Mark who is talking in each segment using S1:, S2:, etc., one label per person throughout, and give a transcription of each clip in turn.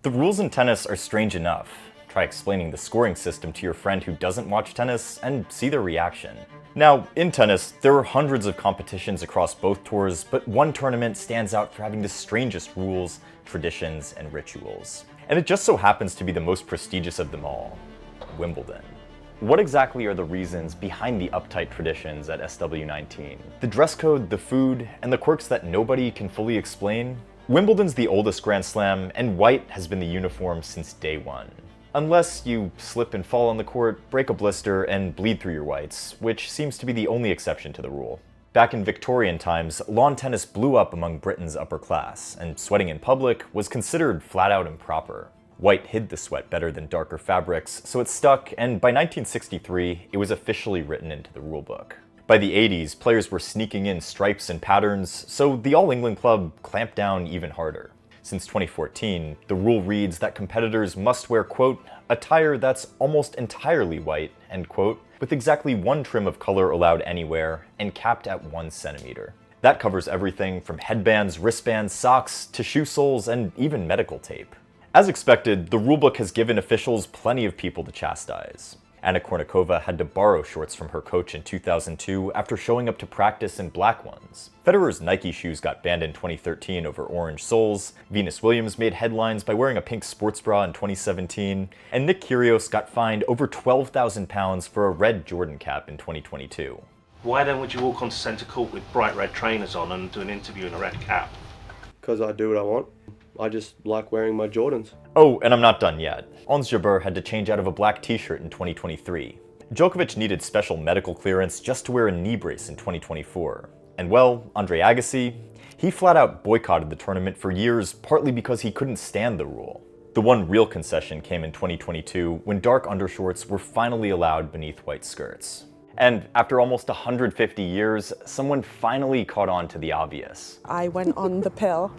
S1: The rules in tennis are strange enough. Try explaining the scoring system to your friend who doesn't watch tennis and see their reaction. Now, in tennis, there are hundreds of competitions across both tours, but one tournament stands out for having the strangest rules, traditions, and rituals. And it just so happens to be the most prestigious of them all, Wimbledon. What exactly are the reasons behind the uptight traditions at SW19? The dress code, the food, and the quirks that nobody can fully explain? Wimbledon's the oldest Grand Slam, and white has been the uniform since day one. Unless you slip and fall on the court, break a blister, and bleed through your whites, which seems to be the only exception to the rule. Back in Victorian times, lawn tennis blew up among Britain's upper class, and sweating in public was considered flat out improper. White hid the sweat better than darker fabrics, so it stuck, and by 1963, it was officially written into the rulebook. By the 80s, players were sneaking in stripes and patterns, so the All England Club clamped down even harder. Since 2014, the rule reads that competitors must wear, quote, attire that's almost entirely white, end quote, with exactly one trim of color allowed anywhere, and capped at 1 centimeter. That covers everything from headbands, wristbands, socks, to shoe soles, and even medical tape. As expected, the rulebook has given officials plenty of people to chastise. Anna Kournikova had to borrow shorts from her coach in 2002 after showing up to practice in black ones. Federer's Nike shoes got banned in 2013 over orange soles, Venus Williams made headlines by wearing a pink sports bra in 2017, and Nick Kyrgios got fined over £12,000 for a red Jordan cap in 2022.
S2: Why then would you walk onto centre court with bright red trainers on and do an interview in a red cap?
S3: Because I do what I want. I just like wearing my Jordans.
S1: Oh, and I'm not done yet. Ons Jabeur had to change out of a black t-shirt in 2023. Djokovic needed special medical clearance just to wear a knee brace in 2024. And well, Andre Agassi, he flat out boycotted the tournament for years, partly because he couldn't stand the rule. The one real concession came in 2022 when dark undershorts were finally allowed beneath white skirts. And after almost 150 years, someone finally caught on to the obvious.
S4: I went on the pill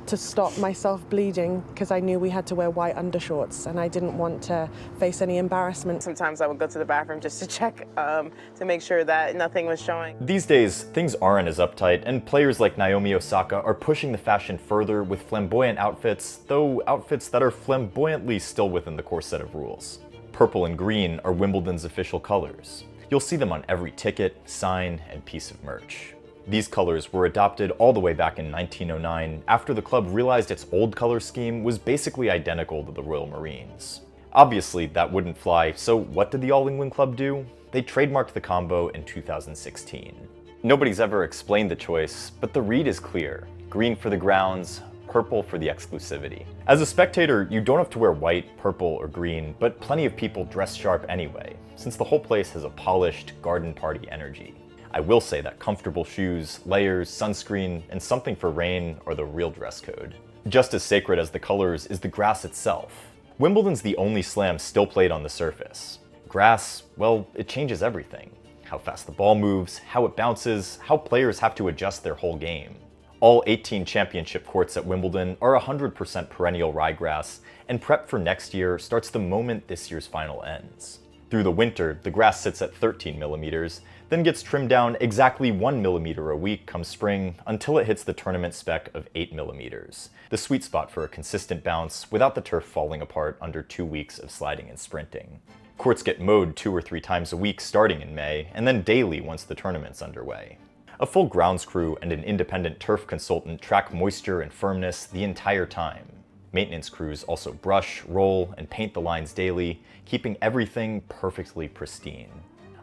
S4: to stop myself bleeding because I knew we had to wear white undershorts and I didn't want to face any embarrassment.
S5: Sometimes I would go to the bathroom just to check to make sure that nothing was showing.
S1: These days, things aren't as uptight, and players like Naomi Osaka are pushing the fashion further with flamboyant outfits, though outfits that are flamboyantly still within the core set of rules. Purple and green are Wimbledon's official colors. You'll see them on every ticket, sign, and piece of merch. These colors were adopted all the way back in 1909 after the club realized its old color scheme was basically identical to the Royal Marines. Obviously, that wouldn't fly, so what did the All England Club do? They trademarked the combo in 2016. Nobody's ever explained the choice, but the read is clear. Green for the grounds, purple for the exclusivity. As a spectator, you don't have to wear white, purple, or green, but plenty of people dress sharp anyway, since the whole place has a polished, garden party energy. I will say that comfortable shoes, layers, sunscreen, and something for rain are the real dress code. Just as sacred as the colors is the grass itself. Wimbledon's the only slam still played on the surface. Grass, well, it changes everything. How fast the ball moves, how it bounces, how players have to adjust their whole game. All 18 championship courts at Wimbledon are 100% perennial ryegrass, and prep for next year starts the moment this year's final ends. Through the winter, the grass sits at 13 millimeters, then gets trimmed down exactly 1 millimeter a week come spring until it hits the tournament spec of 8 millimeters, the sweet spot for a consistent bounce without the turf falling apart under 2 weeks of sliding and sprinting. Courts get mowed 2 or 3 times a week starting in May, and then daily once the tournament's underway. A full grounds crew and an independent turf consultant track moisture and firmness the entire time. Maintenance crews also brush, roll, and paint the lines daily, keeping everything perfectly pristine.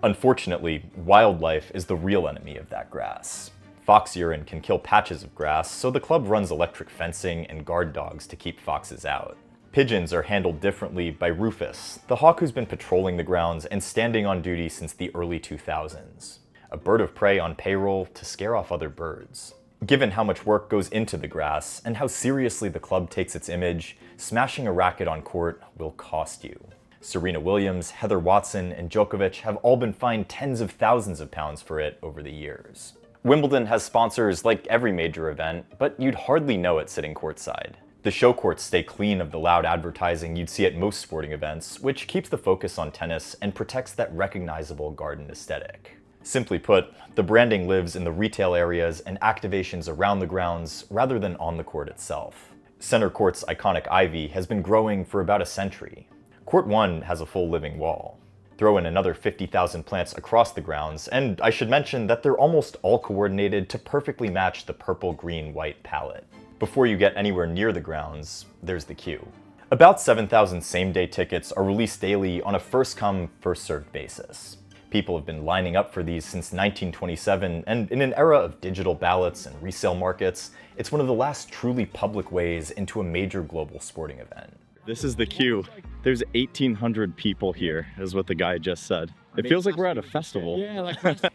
S1: Unfortunately, wildlife is the real enemy of that grass. Fox urine can kill patches of grass, so the club runs electric fencing and guard dogs to keep foxes out. Pigeons are handled differently by Rufus, the hawk who's been patrolling the grounds and standing on duty since the early 2000s. A bird of prey on payroll to scare off other birds. Given how much work goes into the grass and how seriously the club takes its image, smashing a racket on court will cost you. Serena Williams, Heather Watson, and Djokovic have all been fined tens of thousands of pounds for it over the years. Wimbledon has sponsors like every major event, but you'd hardly know it sitting courtside. The show courts stay clean of the loud advertising you'd see at most sporting events, which keeps the focus on tennis and protects that recognizable garden aesthetic. Simply put, the branding lives in the retail areas and activations around the grounds rather than on the court itself. Center Court's iconic ivy has been growing for about a century. Court 1 has a full living wall. Throw in another 50,000 plants across the grounds, and I should mention that they're almost all coordinated to perfectly match the purple, green, white palette. Before you get anywhere near the grounds, there's the queue. About 7,000 same-day tickets are released daily on a first-come, first-served basis. People have been lining up for these since 1927, and in an era of digital ballots and resale markets, it's one of the last truly public ways into a major global sporting event.
S6: This is the queue. There's 1,800 people here, is what the guy just said. It feels like we're at a festival.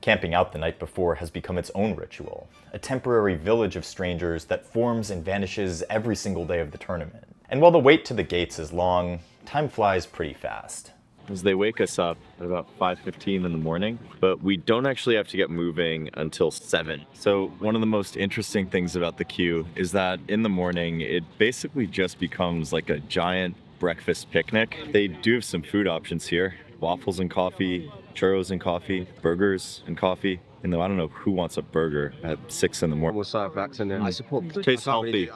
S1: Camping out the night before has become its own ritual, a temporary village of strangers that forms and vanishes every single day of the tournament. And while the wait to the gates is long, time flies pretty fast.
S6: As they wake us up at about 5:15 in the morning, but we don't actually have to get moving until 7. So one of the most interesting things about the queue is that in the morning, it basically just becomes like a giant breakfast picnic. They do have some food options here. Waffles and coffee, churros and coffee, burgers and coffee. And though I don't know who wants a burger at 6 in the morning.
S3: We'll serve backs in there.
S6: I support tastes healthy.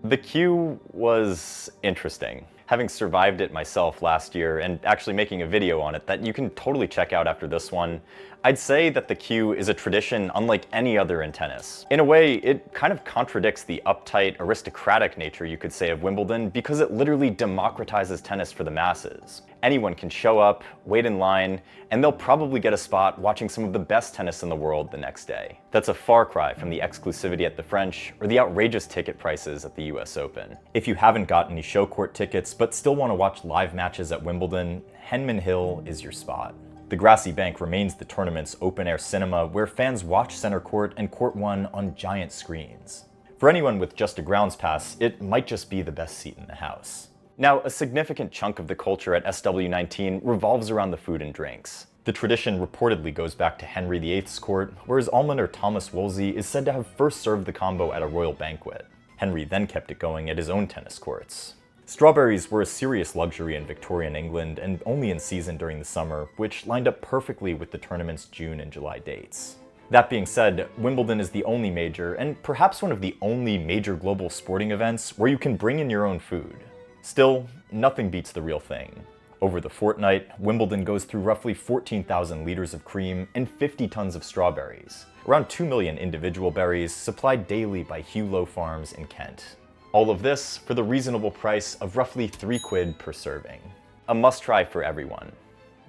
S1: The queue was interesting. Having survived it myself last year and actually making a video on it that you can totally check out after this one, I'd say that the queue is a tradition unlike any other in tennis. In a way, it kind of contradicts the uptight, aristocratic nature, you could say, of Wimbledon because it literally democratizes tennis for the masses. Anyone can show up, wait in line, and they'll probably get a spot watching some of the best tennis in the world the next day. That's a far cry from the exclusivity at the French or the outrageous ticket prices at the US Open. If you haven't got any show court tickets but still want to watch live matches at Wimbledon, Henman Hill is your spot. The grassy bank remains the tournament's open-air cinema where fans watch Center Court and Court 1 on giant screens. For anyone with just a grounds pass, it might just be the best seat in the house. Now, a significant chunk of the culture at SW19 revolves around the food and drinks. The tradition reportedly goes back to Henry VIII's court, where his almoner Thomas Wolsey is said to have first served the combo at a royal banquet. Henry then kept it going at his own tennis courts. Strawberries were a serious luxury in Victorian England and only in season during the summer, which lined up perfectly with the tournament's June and July dates. That being said, Wimbledon is the only major, and perhaps one of the only major global sporting events where you can bring in your own food. Still, nothing beats the real thing. Over the fortnight, Wimbledon goes through roughly 14,000 liters of cream and 50 tons of strawberries, around 2 million individual berries supplied daily by Hugh Low Farms in Kent. All of this for the reasonable price of roughly £3 per serving. A must-try for everyone,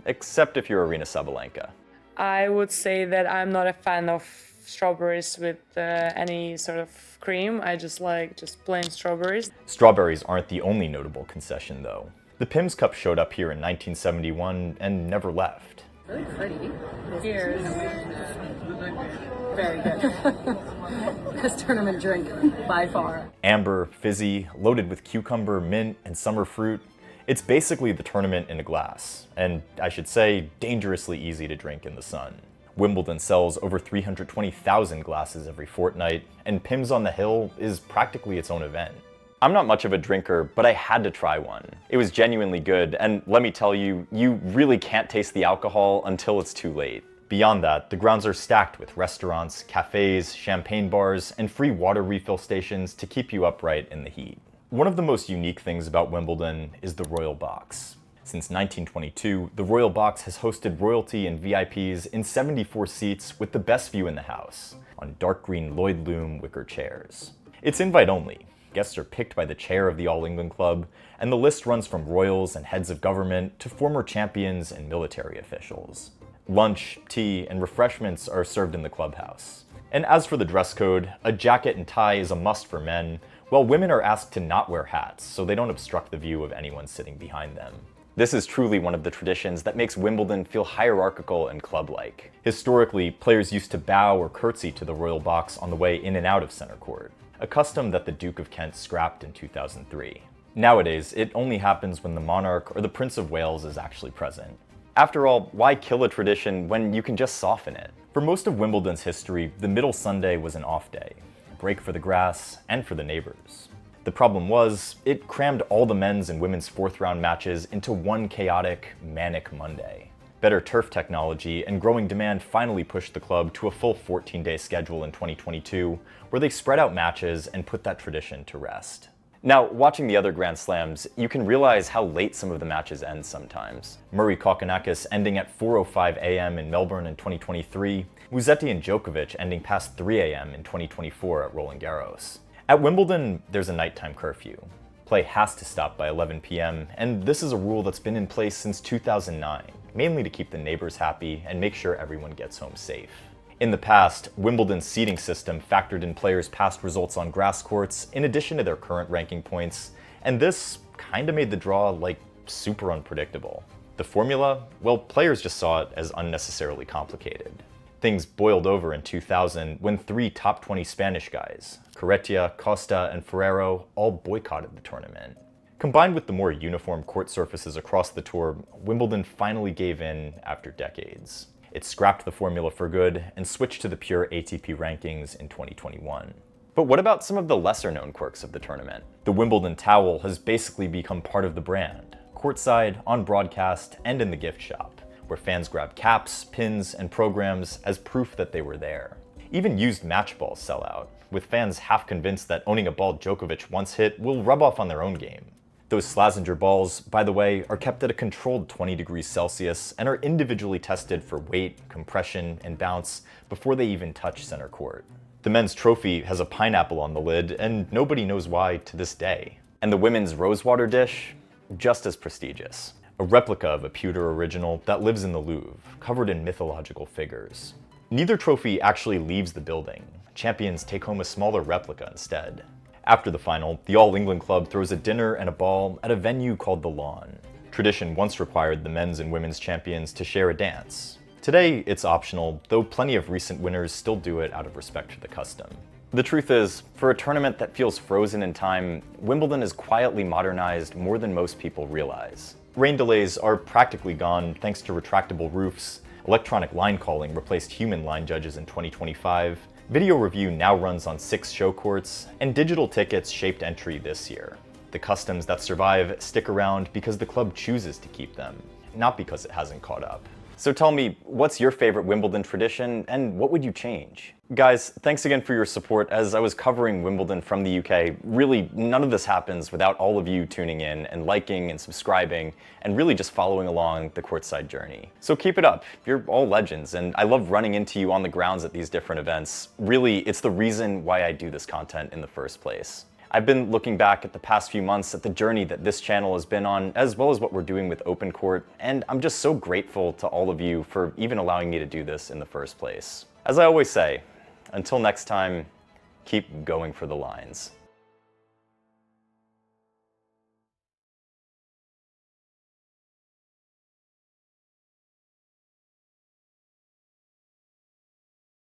S1: except if you're Arina Sabalenka.
S7: I would say that I'm not a fan of strawberries with any sort of cream. I just like plain strawberries.
S1: Strawberries aren't the only notable concession, though. The Pimm's Cup showed up here in 1971 and never left.
S8: Really pretty. Cheers. Very good. Best tournament drink by far.
S1: Amber, fizzy, loaded with cucumber, mint, and summer fruit. It's basically the tournament in a glass, and I should say, dangerously easy to drink in the sun. Wimbledon sells over 320,000 glasses every fortnight, and Pimm's on the Hill is practically its own event. I'm not much of a drinker, but I had to try one. It was genuinely good, and let me tell you, you really can't taste the alcohol until it's too late. Beyond that, the grounds are stacked with restaurants, cafes, champagne bars, and free water refill stations to keep you upright in the heat. One of the most unique things about Wimbledon is the Royal Box. Since 1922, the Royal Box has hosted royalty and VIPs in 74 seats with the best view in the house, on dark green Lloyd Loom wicker chairs. It's invite only. Guests are picked by the chair of the All England Club, and the list runs from royals and heads of government to former champions and military officials. Lunch, tea, and refreshments are served in the clubhouse. And as for the dress code, a jacket and tie is a must for men, while women are asked to not wear hats so they don't obstruct the view of anyone sitting behind them. This is truly one of the traditions that makes Wimbledon feel hierarchical and club-like. Historically, players used to bow or curtsy to the Royal Box on the way in and out of Center Court, a custom that the Duke of Kent scrapped in 2003. Nowadays, it only happens when the monarch or the Prince of Wales is actually present. After all, why kill a tradition when you can just soften it? For most of Wimbledon's history, the middle Sunday was an off day, a break for the grass and for the neighbors. The problem was, it crammed all the men's and women's fourth round matches into one chaotic, manic Monday. Better turf technology and growing demand finally pushed the club to a full 14-day schedule in 2022, where they spread out matches and put that tradition to rest. Now, watching the other Grand Slams, you can realize how late some of the matches end sometimes. Murray Kokkinakis ending at 4:05 a.m. in Melbourne in 2023, Musetti and Djokovic ending past 3 a.m. in 2024 at Roland Garros. At Wimbledon, there's a nighttime curfew. Play has to stop by 11 p.m., and this is a rule that's been in place since 2009, mainly to keep the neighbors happy and make sure everyone gets home safe. In the past, Wimbledon's seeding system factored in players' past results on grass courts in addition to their current ranking points, and this kinda made the draw, super unpredictable. The formula? Well, players just saw it as unnecessarily complicated. Things boiled over in 2000 when 3 top 20 Spanish guys, Carretia, Costa, and Ferrero, all boycotted the tournament. Combined with the more uniform court surfaces across the tour, Wimbledon finally gave in after decades. It scrapped the formula for good and switched to the pure ATP rankings in 2021. But what about some of the lesser-known quirks of the tournament? The Wimbledon towel has basically become part of the brand, courtside, on broadcast, and in the gift shop, where fans grab caps, pins, and programs as proof that they were there. Even used match balls sell out, with fans half convinced that owning a ball Djokovic once hit will rub off on their own game. Those Slazenger balls, by the way, are kept at a controlled 20 degrees Celsius and are individually tested for weight, compression, and bounce before they even touch center court. The men's trophy has a pineapple on the lid, and nobody knows why to this day. And the women's rosewater dish? Just as prestigious. A replica of a pewter original that lives in the Louvre, covered in mythological figures. Neither trophy actually leaves the building. Champions take home a smaller replica instead. After the final, the All England Club throws a dinner and a ball at a venue called The Lawn. Tradition once required the men's and women's champions to share a dance. Today, it's optional, though plenty of recent winners still do it out of respect for the custom. The truth is, for a tournament that feels frozen in time, Wimbledon is quietly modernized more than most people realize. Rain delays are practically gone thanks to retractable roofs, electronic line calling replaced human line judges in 2025, video review now runs on 6 show courts, and digital tickets shaped entry this year. The customs that survive stick around because the club chooses to keep them, not because it hasn't caught up. So tell me, what's your favorite Wimbledon tradition, and what would you change? Guys, thanks again for your support as I was covering Wimbledon from the UK. Really, none of this happens without all of you tuning in and liking and subscribing, and really just following along the courtside journey. So keep it up, you're all legends, and I love running into you on the grounds at these different events. Really, it's the reason why I do this content in the first place. I've been looking back at the past few months at the journey that this channel has been on, as well as what we're doing with Open Court, and I'm just so grateful to all of you for even allowing me to do this in the first place. As I always say, until next time, keep going for the lines.